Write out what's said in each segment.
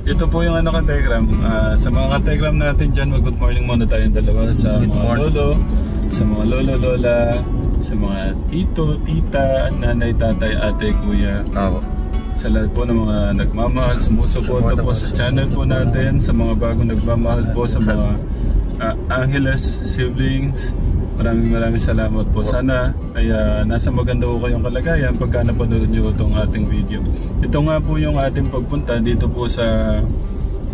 ito po yung ano ka-Telegram. Sa mga ka-Telegram natin dyan, mag-good morning muna tayong dalawa sa mga lolo, sa mga lolo-lola, sa mga tito, tita, nanay, tatay, ate, kuya. Sa lahat po ng mga nagmamahal, sumusuporta po sa channel po natin, sa mga bagong nagmamahal po, sa mga Angeles siblings. Maraming salamat po. Sana ay nasa maganda po kayong kalagayan pagka napanood nyo itong ating video. Ito nga po yung ating pagpunta dito po sa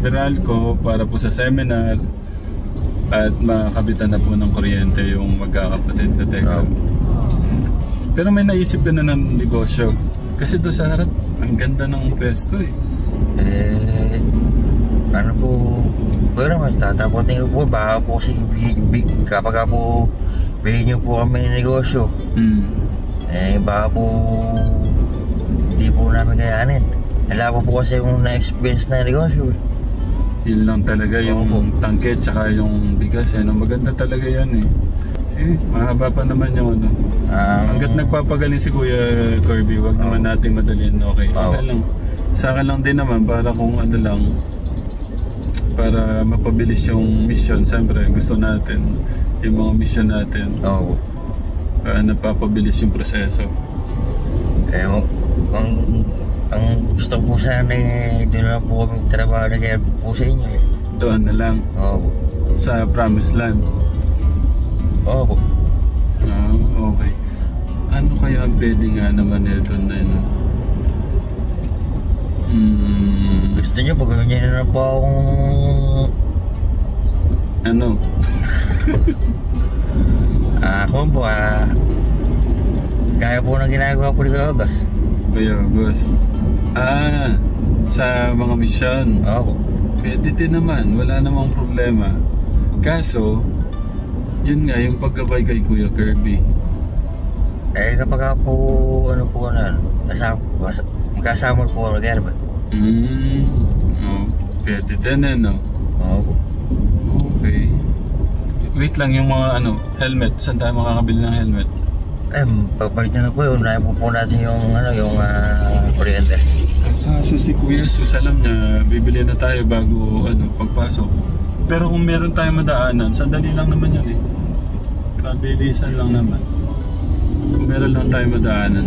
Meralco para po sa seminar at makabitan na po ng kuryente yung magkakapatid na teka. Pero may naisip ka na ng negosyo. Kasi doon sa harap, ang ganda ng pwesto eh. Ano po, pero mas tatapotin ko po, baka po kapag po bilhin nyo po kami ng negosyo, baka po hindi po namin kayanin. Wala po kasi yung na-experience na negosyo. Yun lang talaga, yung tangke tsaka yung bigas eh. Maganda talaga yan eh. Sige, mahaba pa naman yung ano. Hanggat nagpapagaling si Kuya Kirby, wag naman natin madalhin. Okay lang. Sa akin lang din naman, para kung ano lang, para mapabilis yung mission. Siyempre gusto natin yung mga mission natin. Napapabilis yung proseso. Ang gusto ko po sana doon na po kami trabaho na kaya po sa inyo. Doon na lang? Sa Promised Land? Okay. Ano kaya ang pwede nga naman ito na yun? Gusto nyo pag ganyan na po akong... Ano? Ako po kaya po na ginagawa po ni Kagas. Kaya boss. Sa mga mission? Pwede din naman, wala namang problema. Kaso, yun nga yung paggabay kay Kuya Kirby. Kapag po ano po na magkasama po ako kaya ba? Pwede din no? Okay. Wait lang, yung mga ano, helmet. Saan tayo makakabili ng helmet? Pagpalit na po yun, unahin po natin yung kuryente. Kaso si Kuya Sus, alam niya, bibili na tayo bago pagpasok. Pero kung meron tayong madaanan, sandali lang naman yun eh. Pabilisan lang naman. Kung meron lang tayong madaanan.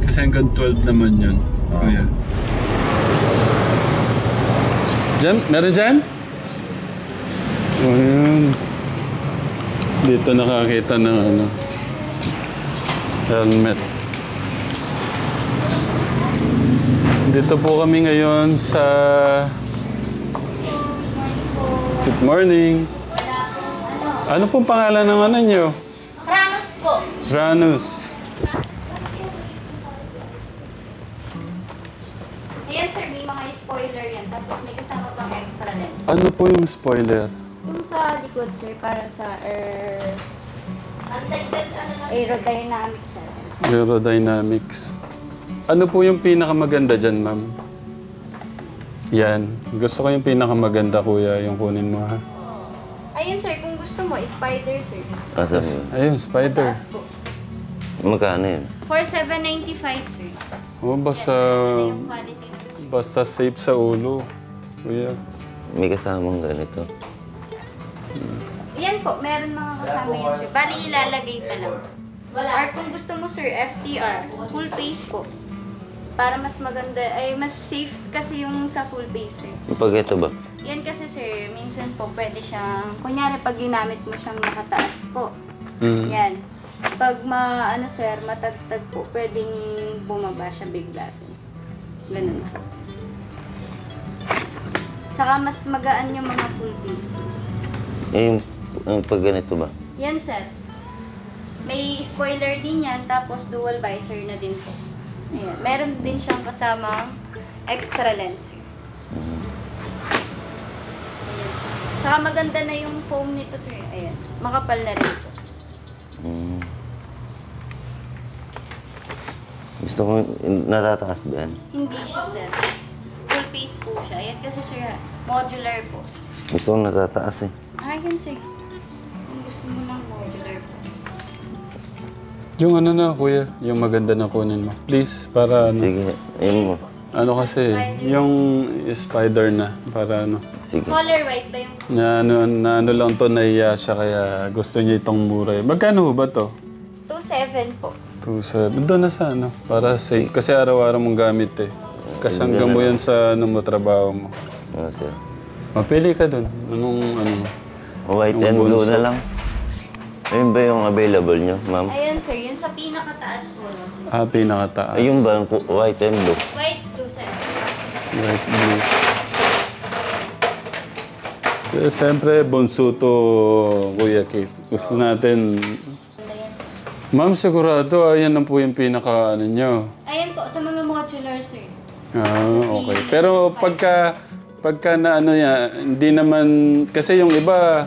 Kasi hanggang 12 naman yun. Kuya. Diyan? Meron dyan? Ayan. Dito nakakita ng helmet. Dito po kami ngayon sa... Good morning. Ano pong pangalan ng ano nyo? Ranus po. Ranus. Ayan sir, may mga spoiler yan. Tapos may kasama pang extra lens. Ano po yung spoiler? Yung sa likod sir, para sa aerodynamics sir. Aerodynamics. Ano po yung pinakamaganda dyan, ma'am? Yan. Gusto ko yung pinakamaganda, kuya, yung kunin mo, ha? Ayun sir, kung gusto mo, spider sir. Ayun, spider. Magkano yun? For 795 sir. Basta safe sa ulo, kuya. May kasamang ganito. Yan po, meron mga kasama yan sir. Bali ilalagay pa lang. Or kung gusto mo sir, FTR, full face po. Para mas maganda, ay mas safe kasi yung sa full face sir. Pag ito ba? Yan kasi sir, minsan po pwede siyang, kunyari pag ginamit mo siyang nakataas po. Yan. Pag sir, matagtag po, pwedeng bumaba siya bigla sir. Ganun po. Tsaka mas magaan yung mga full face. Pag ganito ba? Yan sir. May spoiler din yan, tapos dual visor na din po. Ayan. Meron din siyang kasamang extra lens. Ayan. Saka maganda na yung foam nito sir. Ayan. Makapal na rin po. Gusto ko, natataas ba yan? Hindi siya sir. Full face po siya. Ayan kasi sir, modular po. Gusto ko natataas eh. Ayan sir. Kung gusto mo ng modular po. Yung ano na, kuya, yung maganda na kunin mo. Please, para ano. Sige, ayun mo. Ano kasi, yung spider na, para ano. Sige. Color white ba yung... Na ano lang to, nahiya siya kaya gusto niya itong mura. Magkano ho ba to? 2.7 po. 2.7. Doon na sa ano, para safe. Kasi araw-araw mong gamit eh. Kasangga mo yan sa ano mo, trabaho mo. Oo, sir. Mapili ka doon. Anong ano? White and blue na lang. Ayun ba yung available nyo, ma'am? Ayan sir, yung sa pinakataas po. No, sir. Pinakataas. Ayun ba yung white and blue? White, blue, sir. Right, blue. Siyempre, bonso to, Kuya Kate. Gusto natin... Ma'am, sigurado, ayan na po yung pinaka, ano nyo. Ayan po, sa mga modular, sir. Okay. Pero pagka na ano yan, hindi naman... Kasi yung iba,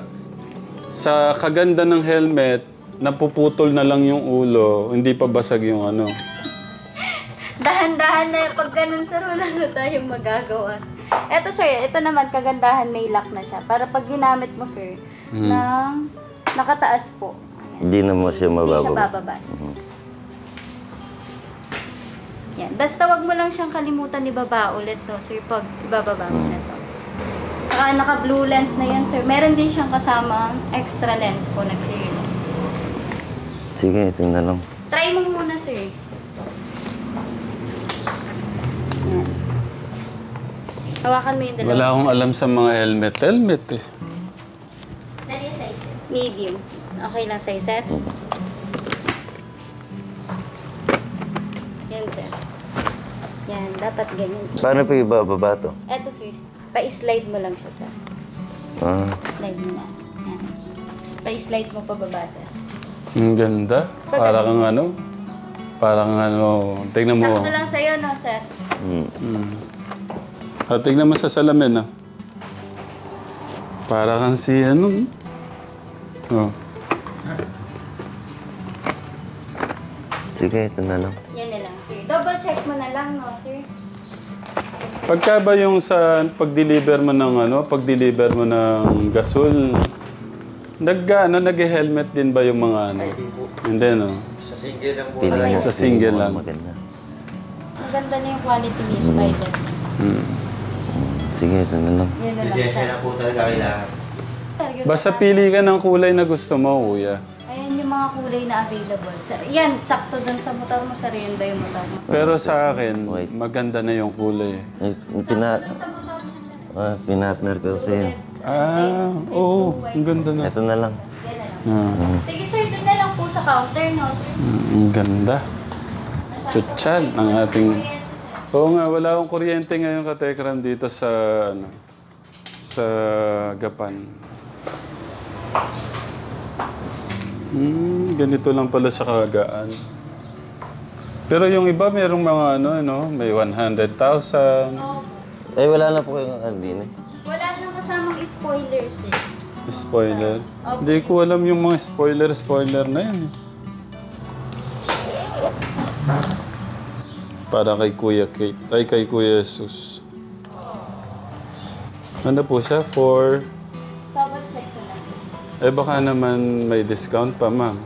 sa kaganda ng helmet, napuputol na lang yung ulo, hindi pa basag yung ano. Dahan-dahan na, pag ganun sir, wala na tayong magagawa. Eto sir, ito naman, kagandahan may lock na siya. Para pag ginamit mo sir, ng nakataas po. Ayan. Hindi naman siya Hindi siya mababa. bababa. Sir. Yan. Basta wag mo lang siyang kalimutan ibaba ulit to sir, pag ibababa mo siya to. Saka naka-blue lens na yan sir. Meron din siyang kasamang extra lens po na clear lens. Sige, tingnan lang. Try mo muna sir. Yan. Hawakan mo yung dalawa. Wala akong alam sa mga helmet. Helmet eh. Dali yung size. Medium. Okay lang size, sir? Yan, sir. Yan, dapat ganyan. Paano pa ibababa to? Eto, sir. Pa-slide mo lang siya, sir. Slide mo na. Yan. Pa-slide mo pababa, sir. Ang ganda. Para kang ano. Parang ano. Tingnan mo. Sakto lang sa'yo, no, sir? Tingnan mo sa salamin, ah. Para kang si ano. Oh. Sige, ito na lang. Yan na lang, sir. Double check mo na lang, no, sir? Pagka ba yung sa pag-deliver mo ng ano, pag-deliver mo ng gasol, nag-helmet din ba yung mga ano? Hindi, no? Sa single lang po. Pili mo. Sa single lang. Maganda. Maganda na yung quality ni Spiders. Sige, ito na lang. Yan na lang, Bigyan sir. na po talaga kailangan. Basta pili ka ng kulay na gusto mo, kuya. Ayan yung mga kulay na available, sir. Yan, sakto dun sa motor mo, sir. Yun ba yung motor mo? Pero sa akin, maganda na yung kulay. Sa motor niya, sir. Pinatner ko sa'yo. Oo. Ang ganda na. Ito na lang. Yan na lang. Sige, sir. Dun na lang po sa counter, no, sir? Ang ganda. Chuchan ang ating... Oo nga, wala akong kuryente ngayon katekram dito sa ano, sa Gapan. Ganito lang pala siya kagaan. Pero yung iba merong mga ano, may 100,000. Eh, wala na po kayong andin eh. Wala siyang kasamang spoiler, sir. Spoiler. Hindi ko alam yung mga spoiler na yan. Para kay Kuya Kate. Ay, kay Kuya Jesus. Ano po siya? For... Double check ko lang. baka naman may discount pa, ma'am.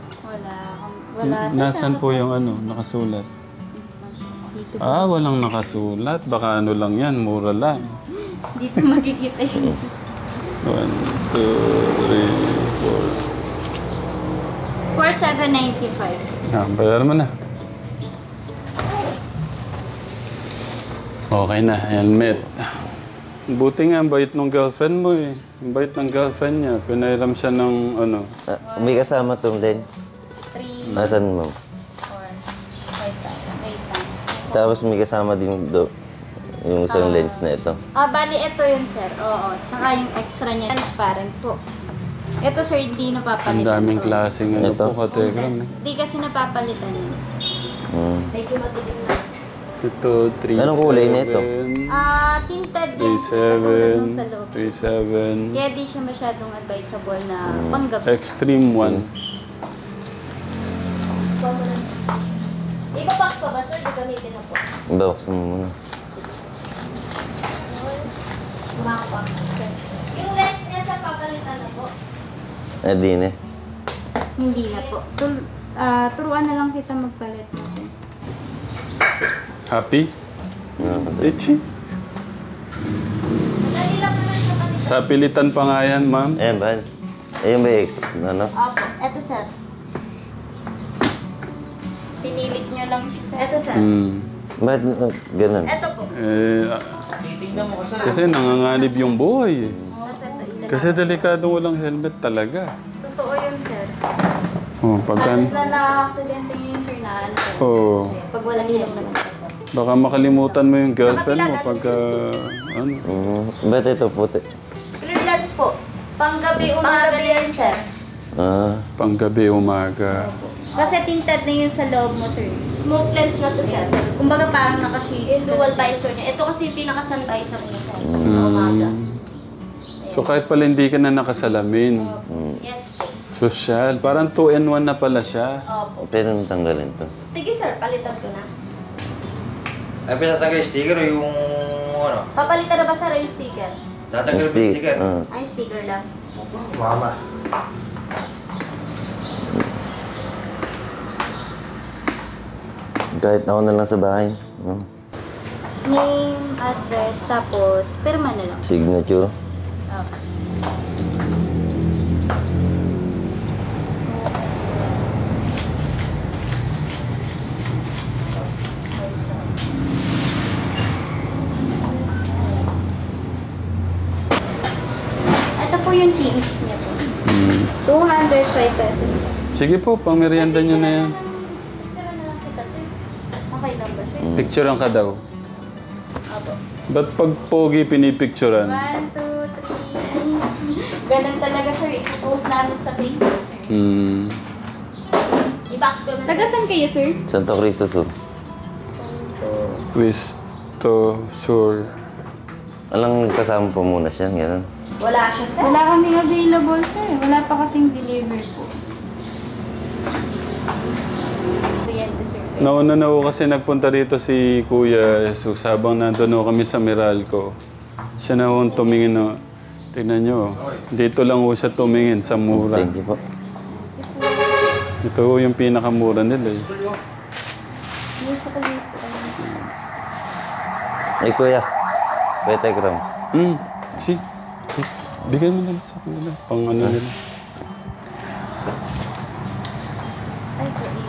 Wala, sir. Nasaan po yung ano, nakasulat? Dito, Walang nakasulat. Baka ano lang yan, mura lang. dito makikita yun. 1, 2, 3, 4. 4,795. Bayar mo na. Okay na, helmet. Buti nga, ang bait ng girlfriend mo eh. Ang bait ng girlfriend niya. Pinairam siya ng ano. May kasama tong lens. 3, Nasaan mo? 4, 5,000. Wait lang. Tapos may kasama din yung isang lens na ito. Bali, ito yun, sir. Oo. Tsaka yung extra niya, transparent po. Ito, sir, hindi Ang napapalitan. daming to. klaseng ano Ito? po, kategram eh. Hindi kasi napapalitan yun, sir. Medyo matilim na, sir. Ito, 3, Anong kulay nito? Tinted din. Katulad nung sa loob. 3, 7. Kaya di siya masyadong advisable na panggabi. Extreme 1. Iba-box pa ba, sir? Di gamitin na po. Box mo muna. Mapa. Yung lens niya sa papalitan na po. Din eh. Hindi na po. Turuan na lang kita magpalit mo, sir. Happy? Ichi. Madali lang naman sa kanila. Sa pilitan pa nga yan, ma'am. Ayan ba? Ayun ba yung ano? Opo, eto sir. Pinilit nyo lang siya sir. Eto sir. Bakit ganun? Eto po. Kasi nanganganib yung buhay. Tapos eto ilan. Kasi delikado walang helmet talaga. Totoo yun sir. Oh, pagka... Halos na nakaka-aksidente yun sir na ano sir. Oh, Pag walang helmet po sir. baka makalimutan mo yung girlfriend mo pagka... Ano? Ba't ito puti? Clear bloods po. Panggabi umaga yan sir. Panggabi, umaga. Kasi tinted na yun sa loob mo sir. Smoke lens na to sir. Kumbaga parang naka-shades. Yung dual visor niya. Ito kasi yung pinaka-sun visor niya sir. Sa umaga. So kahit pala hindi ka na nakasalamin. Yes po. Social. Parang 2-in-1 na pala siya. Opo. Pwede nang tanggalin to. Sige sir, palitan ko na. Ay, pinatanggal yung sticker o yung ano? Papalitan na ba sir yung sticker? Tatanggal yung sticker. Ay, sticker lang. Mama. Kahit ako na lang sa bahay. Name, address, tapos pirma na lang. Signature. Okay. Ito po yung change niya po. 205 pesos. Sige po, pangmerienda nyo na yan. Picture na lang kita, sir. Okay lang ba, sir? Picturean ka daw. Opo. Ba't pag pogi pinipicturean? 1, 2, 3. Ganun talaga, sir. I-post namin sa Facebook, sir. I-box ko na, sir. Tagasan kayo, sir? Santo Cristo Sur. Cristo Sur. Alang kasama pa muna siya, gano'n. Wala siya, sir. Wala kaming available, sir. Wala pa kasing deliver po. Kuryente, sir. Nauna na ako kasi nagpunta dito si Kuya Jesus habang nandun ako kami sa Meralco. Siya na ho tumingin na, tingnan nyo, dito lang ho siya tumingin sa mura. Thank you po. Ito ho yung pinakamura nila eh. Gusto ko dito. Ay, kuya. Kuya Tegram. Si, bigay mo lang sa kanila, pang ano nila. Ay, ko iyo.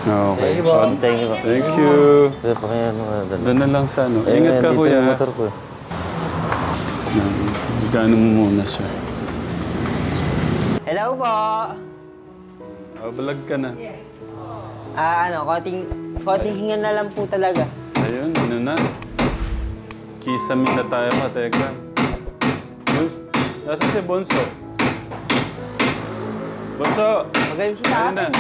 Okay. Thank you po. Thank you. Kuya, pa kaya ano nga dala. Doon na lang sa ano. Ingat ka, dito Kuya. yung motor ko. Gano mo muna siya. Hello po! Vlog ka na. Konting hinga na lang po talaga. Ayun, ano na. Kisame na tayo ka, teka. Nasaan si Bonso? Bonso! Magaling siya sa Ayun na. akin.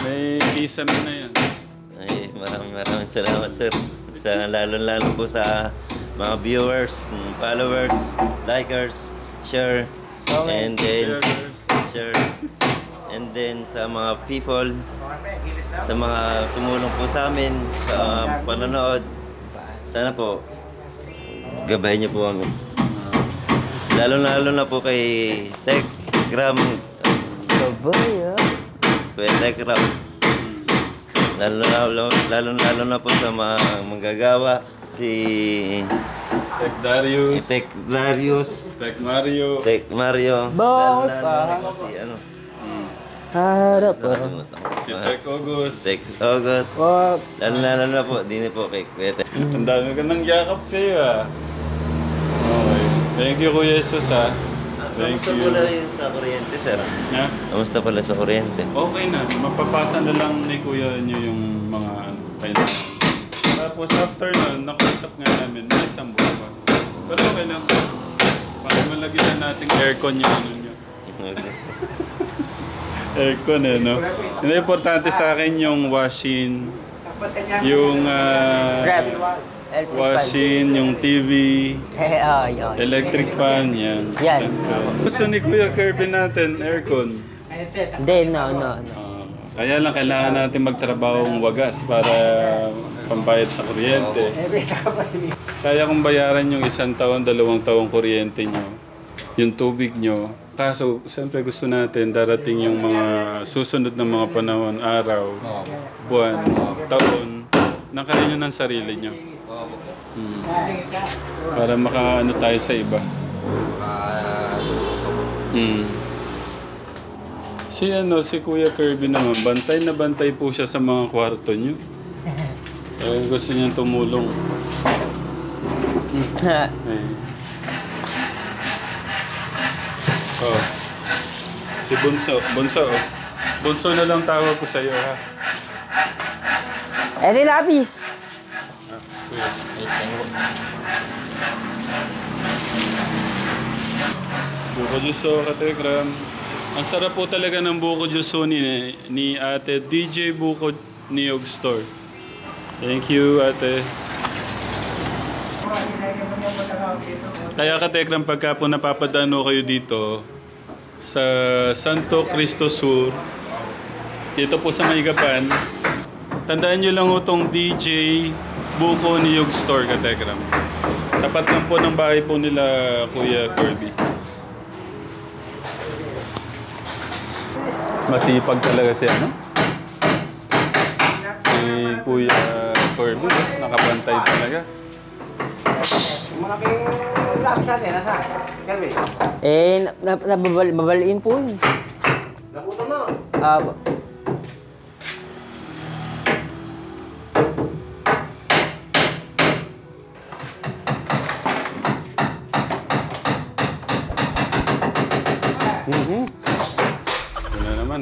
May kisame na yan. Ay, maraming salamat, sir. Lalo po sa mga viewers, followers, likers, share, and then share. And then sa mga people, sa mga tumulong po sa amin, sa panonood, sana po, gabayan niyo po kami. Lalo na po kay Tegram. Gabay Kuya Tegram. Lalo na po sa mga manggagawa, si Tech Darius. Tech Darius, Tech Mario. Tech Mario. Bakit Lalo na po si ano, Harap nakalimutan ko. Si Tech August. Tech August. Wag. Lalo na po, di na po kay Kuya Tech. Ang dami ka ng yakap sa'yo ah. Okay. Thank you, Kuya Jesus ah. Thank Kamusta you. pala yun sa kuryente, sir? Ha? Kamusta pala sa kuryente? Okay na. Mapapasa na lang ni Kuya nyo yung mga kailangan. Tapos after nun, nakausap nga namin, may isang buwan pa. Pero okay lang. Para malagyan na natin aircon yung ano nyo. Aircon eh, no? Hindi, importante sa akin yung washing, yung washing, yung TV, Yun. electric fan, yan. Yan. Siyempre. Gusto ni Kuya Kirby natin, aircon. Hindi, no. Kaya lang kailangan natin magtrabahong wagas para pambayad sa kuryente. Kaya kung bayaran yung 1 taon, 2 taong kuryente nyo, yung tubig nyo, Kaso, siyempre gusto natin darating yung mga susunod na mga panahon, araw, buwan, taon, na kaya nyo ng sarili nyo. Para makaano tayo sa iba. Si Kuya Kirby naman, bantay na bantay po siya sa mga kwarto nyo. Gusto niyang tumulong. Oh. Si Bunso. Bunso na lang tawag ko sa'yo, ha? Eri lapis. Buko Juso, Kategram. Ang sarap po talaga ng Buko Juso ni Ate DJ Buko Niyog Store. Thank you, Ate. Kaya Kategram, pagka po napapadano kayo dito sa Santo Cristo Sur, dito po sa Maygapan, tandaan nyo lang itong DJ Buko Niyog Store, Kategram. Tapat lang po ng bahay po nila Kuya Kirby. Masipag talaga siya, no? Si Kuya Kirby, nakabantay talaga. Malaking lapis natin, nasa? Kirby? Babaliin po yun. Naputo mo? Apo.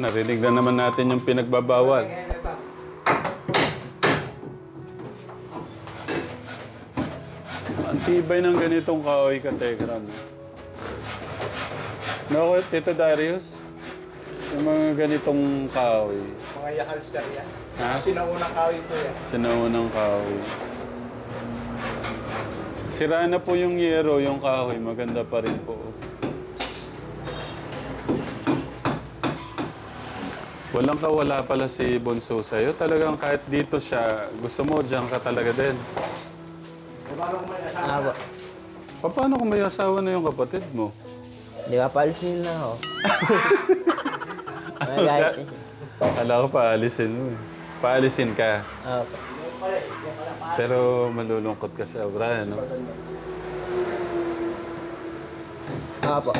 Narinig na naman natin yung pinagbabawal. Ang tibay ng ganitong kahoy, Kategram. No, Tito Darius? Yung mga ganitong kahoy. Mga yakal sir yan. Ha? Sinaunang kahoy po yan. Sinaunang kahoy. Sira na po yung yero, yung kahoy. Maganda pa rin po. Walang kawala pala si Bunso sa'yo. Talagang kahit dito siya, gusto mo, diyan ka talaga din. Apo. Paano kung may asawa na yung kapatid mo? Di ba, paalisin na ako. Magagayat na siya. Kala ko paalisin mo. Paalisin ka. Apo. Pero malulungkot ka sa obra, no? Apo.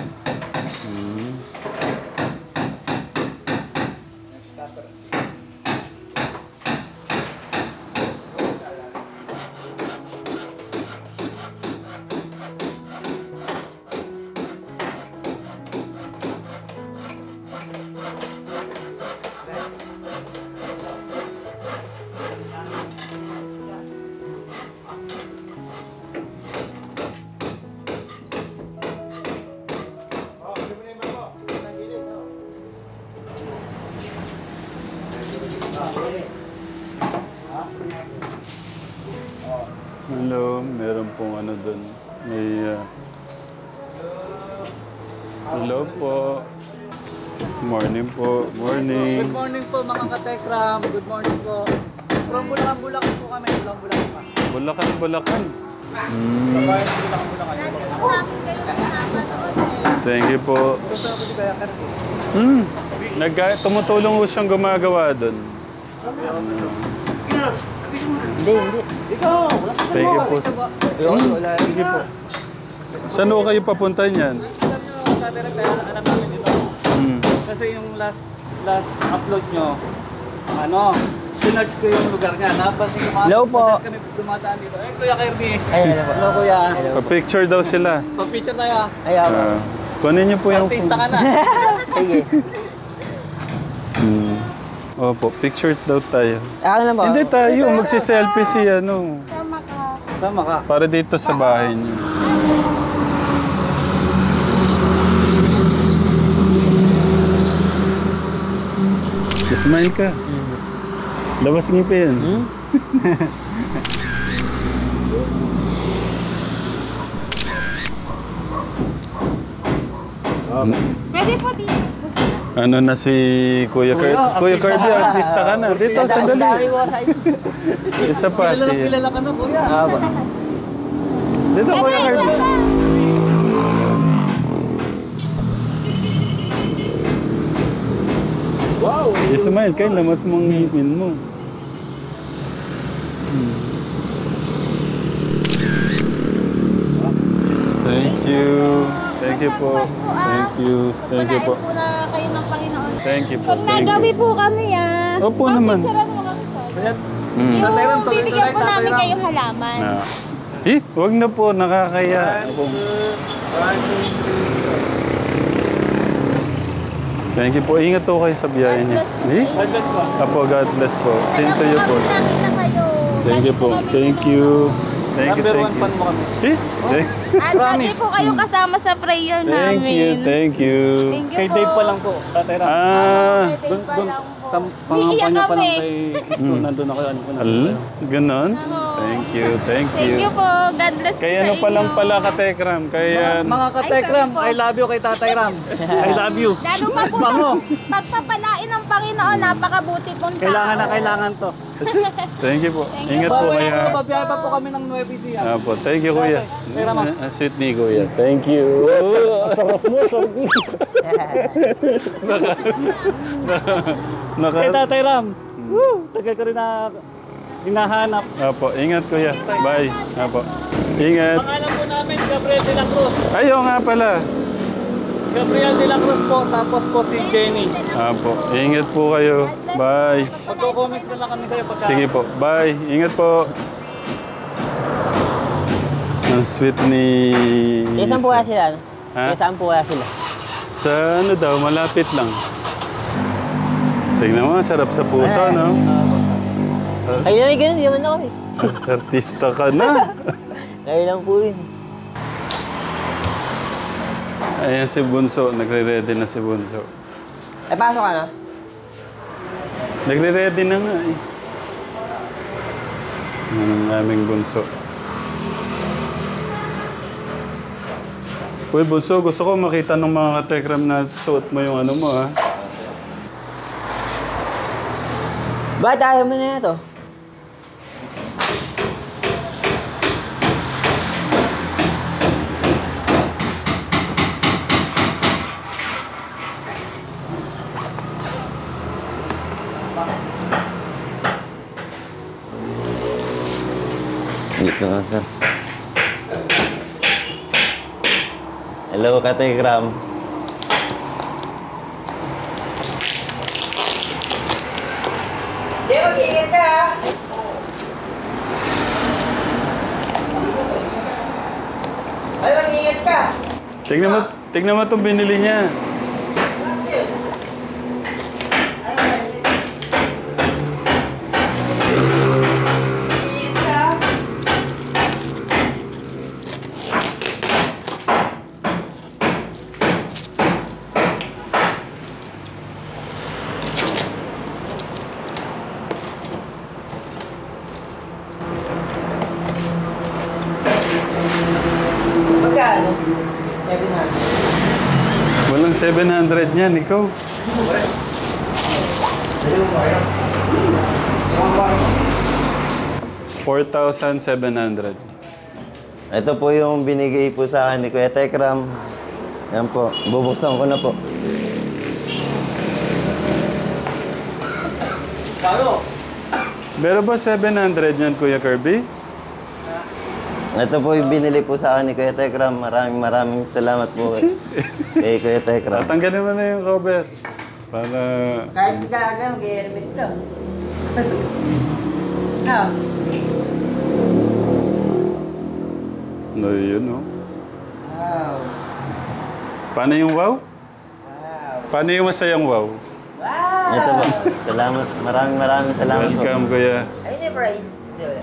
Hello, meron pong ano doon. May... hello po. Morning po. Morning. Good morning po mga katekram. Good morning po. From Bulacan po kami. Bulacan pa. Bulacan. Babayan po Bulacan. Thank you po. Gusto ko si Kaya Kirby. Tumutulong ko siyang gumagawa doon. Hindi. Ikaw! Thank you po. Thank you po. Saan ho kayo papunta niyan? Alam nyo, katekram, kaya alam namin dito. Kasi yung last upload nyo, sinerge ko yung lugar nga. Napansin ko Hello po. kami dumataan dito. Kuya Kirby. Ay, ano po. Hello, Kuya. Pa-picture daw sila. Pag-picture tayo. Ay, apo. Kunin niyo po yung Artista ka na. Sige. Opo, picture daw tayo. Ako na po. Hindi tayo, magsi-selfie si ano. Sama ka. Para dito sa bahay niyo. Smile ka. Labas ngipin. Pwede po dito. Ano na si Kuya Kirby? Kuya Kirby, artista ka na. Dito, sandali. Isa pa si... Kilala ka na, Kuya. Apo. Dito, Kuya Kirby. Wow! Ismael, kaya lamas mong ngipin mo. Thank you. Thank you po. Thank you. Thank you po. po na kayo ng Panginoon. Thank you po. Pag nagawi po kami Opo naman. picturean mo kami sa. Kaya, Mm. Tatay Ram, tuloy-tuloy, Bibigyan po Tatay namin Ram. kayong halaman. Wag na po, nakakaya. Thank you po. Ingat po kayo sa biyahe niya. God bless po. Apo, God bless po. Same to you po. Nakita kayo. Thank you po. Thank you. Thank you, Number thank one you. fan mo kami. At lagi po kayo kasama sa prayer Thank namin. you, thank you. Thank you Kay po. Dave pa lang po, Tatay Ram. Kay Dave pa Dun, lang po. sa pangampanya pa lang kami. kay Isko, nandun ako, ano po na. Ganon? Thank you, thank Thank you you. po. God bless po Kaya sa ano pa lang inyo. pala ka Tekram, kaya... Mga ka-Tekram, I love you kay Tatay Ram. I love you. Lalo pa po Bango. pagpapalain ng Panginoon, napakabuti pong tao. Kailangan na kailangan to. Thank you po. Thank you Ingat po. po kaya. Babiyahe pa po kami ng Nueva Ecija. Apo, thank you kuya. Tera mo. Sweet ni kuya. Thank you. Sarap mo, sarap mo. Kay Tatay Ram. Woo! Tagal ko rin na hinahanap. Apo, ingat kuya. Bye. Apo. Ingat. Pangalan po namin, Gabriel de la Cruz. Ayaw nga pala. Gabriel de la Cruz po, tapos po si Jenny. Apo, ingat po kayo. Bye. Magko-comments na lang kami sa'yo pagka... Sige po. Bye. Ingat po. Ang sweet ni... Saan po kaya sila? Ha? Saan po kaya sila? Sa ano daw, malapit lang. Tingnan mo, sarap sa puso, no? Kayo na ganun, di naman ako eh. Artista ka na. Kayo lang po yun. Ayan si Bunso, nagre-ready na si Bunso. Eh, pasok ka na? Nagre-ready na nga eh. Yan ang aming Bunso. Uy, Bunso, gusto ko makita ng mga katekram na suot mo yung ano mo, ha? Bakit ayaw mo na ito? Dito nga, sir. Hello, Kategram. Di, mag-iingat ka ha! Ay, mag-iingat ka! Tignan mo itong binili niya. Magkano? 700. Walang 700 niyan, ikaw. $4,700. Ito po yung binigay po sa akin ni Kuya Tekram. Yan po. Bubuksan ko na po. Meron ba 700 niyan, Kuya Kirby? Ito po yung binili po sa akin ni Kuya Tekram. Maraming salamat po kay Kuya Tekram. Tatanggalin mo na yung cover. Para... Kahit gaga, mag-helmet to. No. No, yun, no? Wow. Paano yung wow? Wow. Paano yung masayang wow? Wow! Ito po. Salamat. Maraming salamat po. Welcome, Kuya. Ayun yung price. Di ba?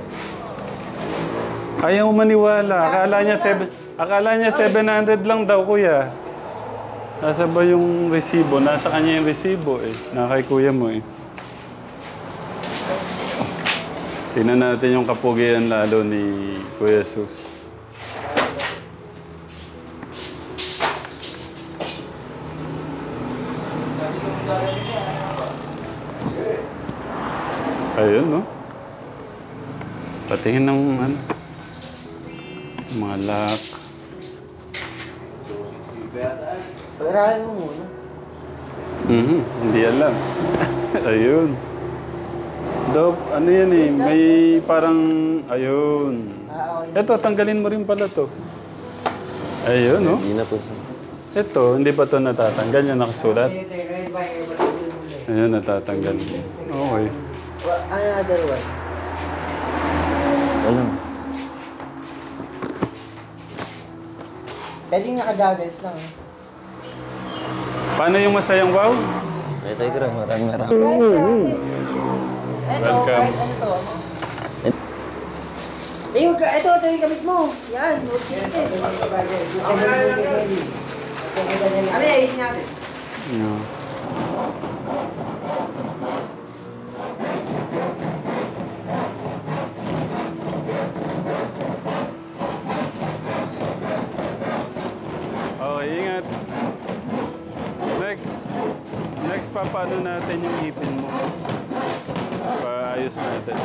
Ayaw maniwala. Akala niya 700 lang daw, Kuya. Nasa ba yung resibo? Nasa kanya yung resibo eh. Nakay Kuya mo eh. Tingnan natin yung kapugian lalo ni Kuya Sus. Ayun, no? Patingin ng ano, mga lock. Pag-aralan mo muna. Hindi alam. Ayun. Dok, ano yan eh? May parang... Ayun. Ito, tanggalin mo rin pala to. Ayun, no? Hindi na po. Ito, hindi pa to natatanggal. Yung nakasulat. Ayun, natatanggal. Okay. Another one. Ano? Pwede naka-goggles lang. Paano yung masayang wow? Ito, maraming. Welcome. Kahit ano to. Huwag ka, ito yung gamit mo. Yan, huwag kintin. Ano yung ayos natin? Yeah. Okay, ingat. Next papaano natin yung ipin mo. Paayos natin.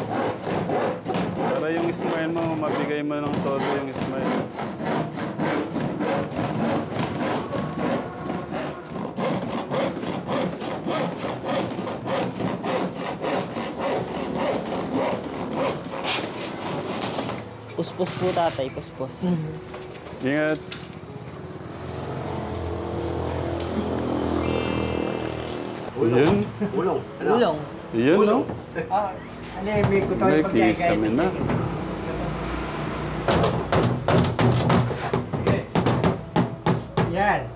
Para yung smile mo, mabigay mo ng todo yung smile. Puspos po tatay, puspos. Ingat. Yun. Ulong. Ulong. Yun, no? Ano yung may kutoy May kisame na. Yan.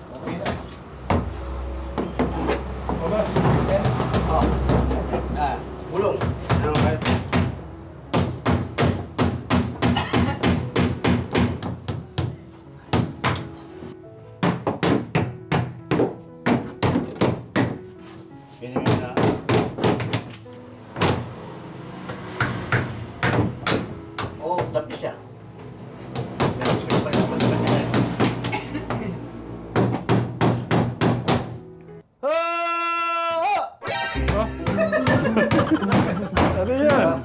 Ulong. Oh, tapi siya. Ano yan?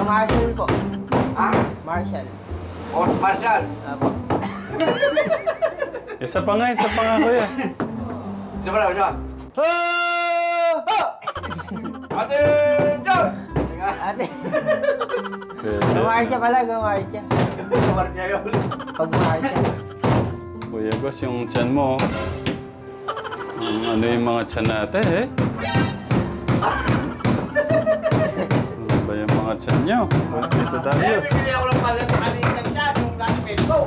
Marshall po. Ah, Marshall. Fort Marshall. Apo. Isa pa nga kuya. Siapa dah macam? Ate John. Ate. Pwede. Gumarcha pala, gumarcha. Kabar niya yun. Pag gumarcha. Kuya Gus, yung tiyan mo. Ano yung mga tiyan natin eh? Ano ba yung mga tiyan nyo? Dito Darius. Hindi ako lang pala kanina dyan, yung dati medico.